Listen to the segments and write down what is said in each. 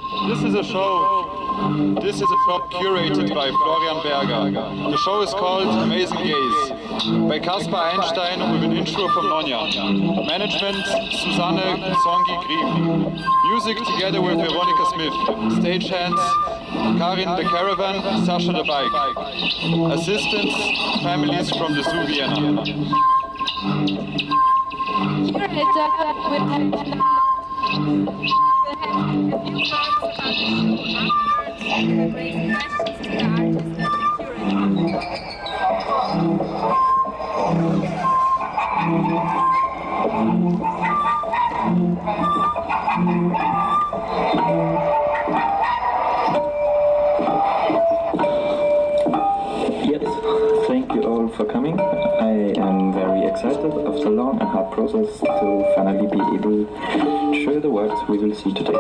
This is a show curated by Florian Berger. The show is called Amazing Gaze, by Kasper Einstein with an intro from Nonja. Management, Susanne Songi Griem. Music together with Veronica Smith. Stagehands, Karin the Caravan, Sasha the Bike. Assistants, families from the Zoo Vienna. Yes, thank you all for coming. I am very excited after a long and hard process to finally be able to show you the works we will see today.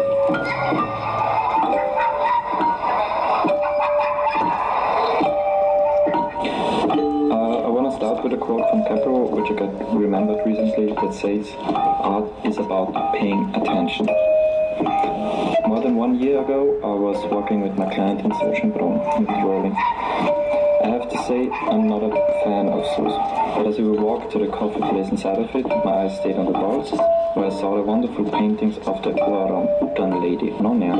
I want to start with a quote from Capro, which I got remembered recently, that says, "Art is about paying attention." More than 1 year ago, I was walking with my client in Sachsenbrunn with drawing. I have to say, I'm not a fan of zoos, but as we walked to the coffee place inside of it, my eyes stayed on the walls, where I saw the wonderful paintings of the orangutan lady Nonja.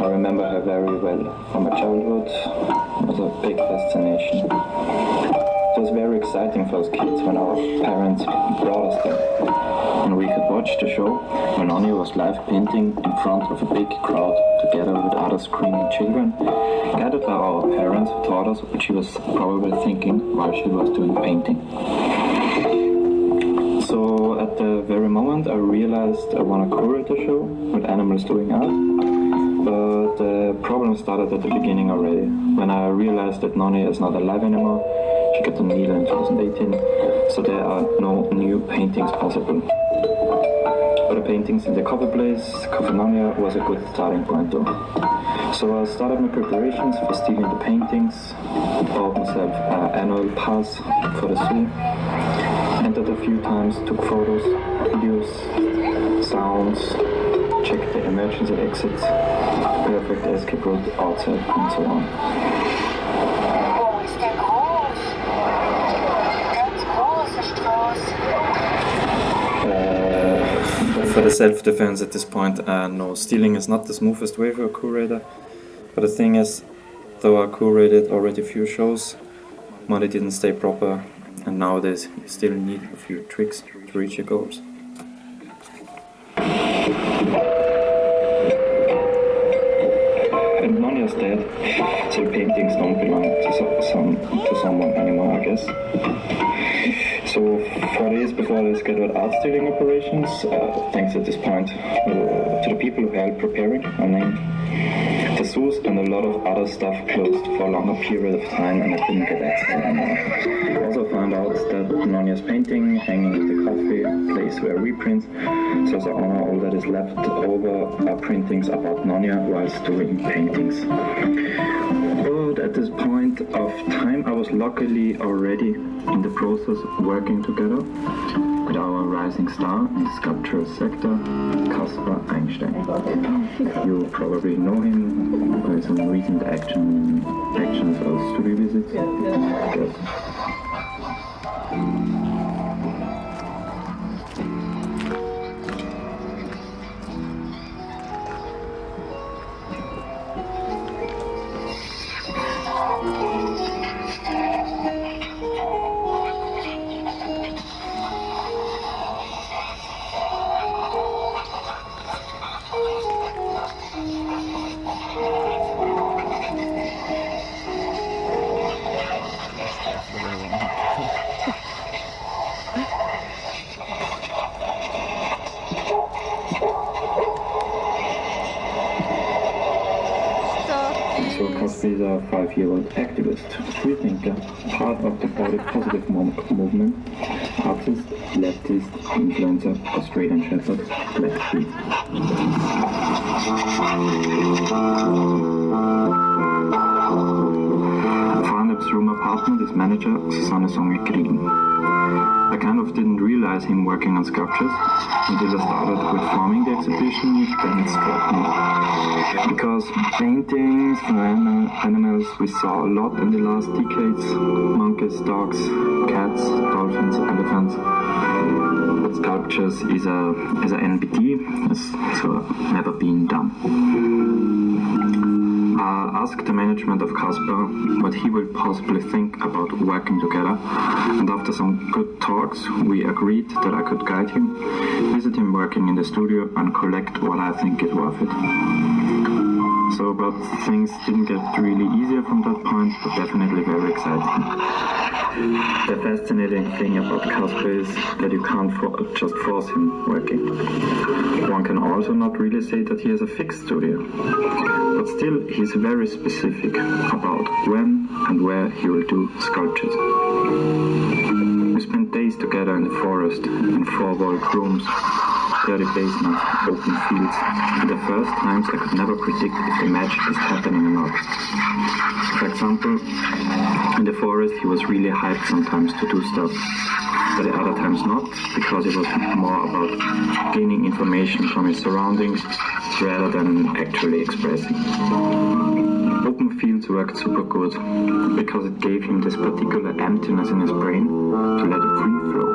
I remember her very well from my childhood. It was a big fascination. It was very exciting for us kids when our parents brought us there, and we could watch the show when Nonja was live painting in front of a big crowd together with other screaming children, guided by our parents who taught us what she was probably thinking while she was doing the painting. So at the very moment I realized I want to curate a show with animals doing art, but the problem started at the beginning already, when I realized that Nonja is not alive anymore. She got a needle in 2018, so there are no new paintings possible. But the paintings in the coffee place, Coffee Nonja, was a good starting point though. So I started my preparations for stealing the paintings, bought myself an annual pass for the zoo, entered a few times, took photos, videos, sounds, checked the emergency exits, perfect escape route outside, and so on. For the self-defense at this point, no, stealing is not the smoothest way for a curator. But the thing is, though I curated already a few shows, money didn't stay proper, and nowadays you still need a few tricks to reach your goals. And Nonja's dead, so the paintings don't belong to someone anymore, I guess. So 4 days before the scheduled art stealing operations, thanks at this point to the people who helped preparing, the zoos and a lot of other stuff closed for a longer period of time, and I couldn't get access anymore. I also found out that Nonja's painting hanging in the coffee place were reprints, so as I honor all that is left over are printings about Nonja whilst doing paintings. But at this point of time, I was luckily already in the process of working together with our rising star in the sculptural sector, Kasper Einstein. You probably know him by some recent actions or studio visits. Good. So Kasper is a 5-year-old activist, freethinker, part of the body positive movement, artist, leftist, influencer, Australian Shepherd, Black Sheep. The 400 room apartment is manager Susanne Songi Griem. I kind of didn't realize him working on sculptures until I started with forming the exhibition. Then it struck me. Because paintings for animals we saw a lot in the last decades: monkeys, dogs, cats, dolphins, elephants. But sculptures is a NBT, so never been done. I asked the management of Kasper what he will possibly think about working together, and after some good talks we agreed that I could guide him, visit him working in the studio and collect what I think is worth it. So, but things didn't get really easier from that point, but definitely very exciting. The fascinating thing about Kasper is that you can't just force him working. One can also not really say that he has a fixed studio, but still he's very specific about when and where he will do sculptures. We spent days together in the forest, in 4-walled rooms, dirty basements, open fields, and the first times I could never predict if the magic is happening or not. For example, in the forest he was really hyped sometimes to do stuff, but the other times not, because it was more about gaining information from his surroundings rather than actually expressing. Open fields worked super good, because it gave him this particular emptiness in his brain to let it free flow.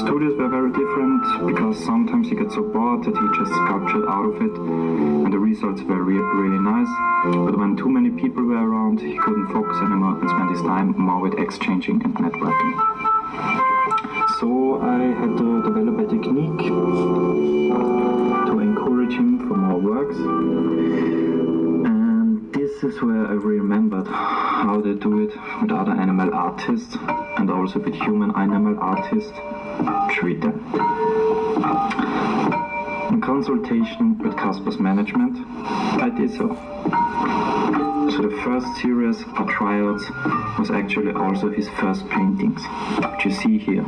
Studios were very different, because sometimes he got so bored that he just sculptured out of it, and the results were really nice, but when too many people were around, he couldn't focus anymore and spend his time more with exchanging and networking. So I had to develop a technique to encourage him for more works, and this is where I remembered how they do it with other animal artists and also with human animal artists. Treat them. In consultation with Kasper's management, I did so. So the first series of tryouts was actually also his first paintings, which you see here.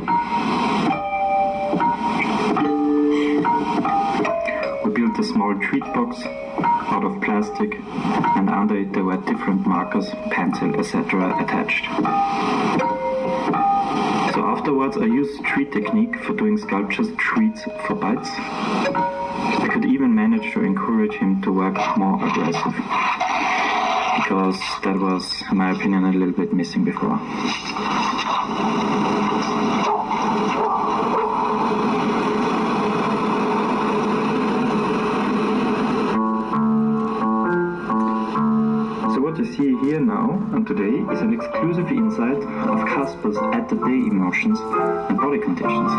We built a small treat box out of plastic, and under it there were different markers, pencil, etc. attached. So afterwards I used treat technique for doing sculptures, treats for bites. I could even manage to encourage him to work more aggressive, because that was, in my opinion, a little bit missing before. What you see here now and today is an exclusive insight of Kasper's at-the-day emotions and body conditions.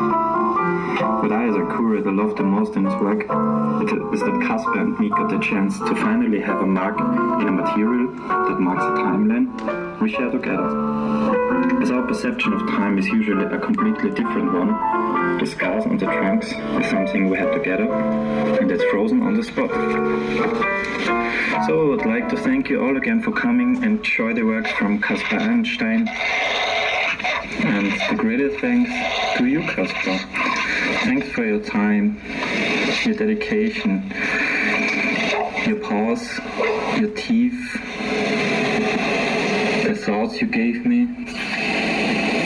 What I, as a curator, love the most in his work is that Kasper and me got the chance to finally have a mark in a material that marks a timeline we share together. As our perception of time is usually a completely different one, the scars on the trunks is something we had together, and it's frozen on the spot. So I would like to thank you all again for coming and enjoy the works from Kasper Einstein. And the greatest thanks to you, Kasper. Thanks for your time, your dedication, your pause, your teeth, the thoughts you gave me,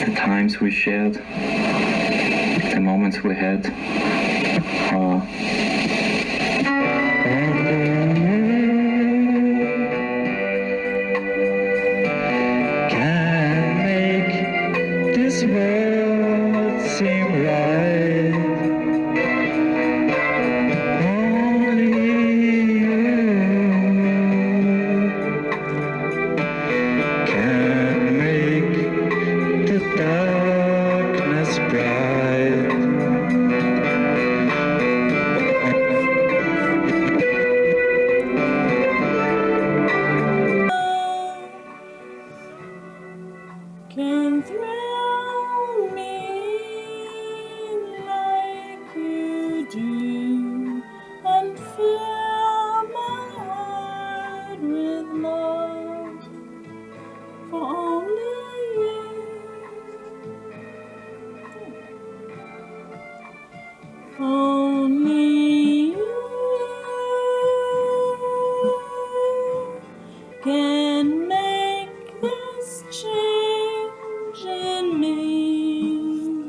the times we shared, the moments we had. Can thrill me like you do, and fill my heart with love for only you. Only you can make this change in me.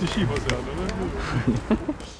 Die Skifahren, oder?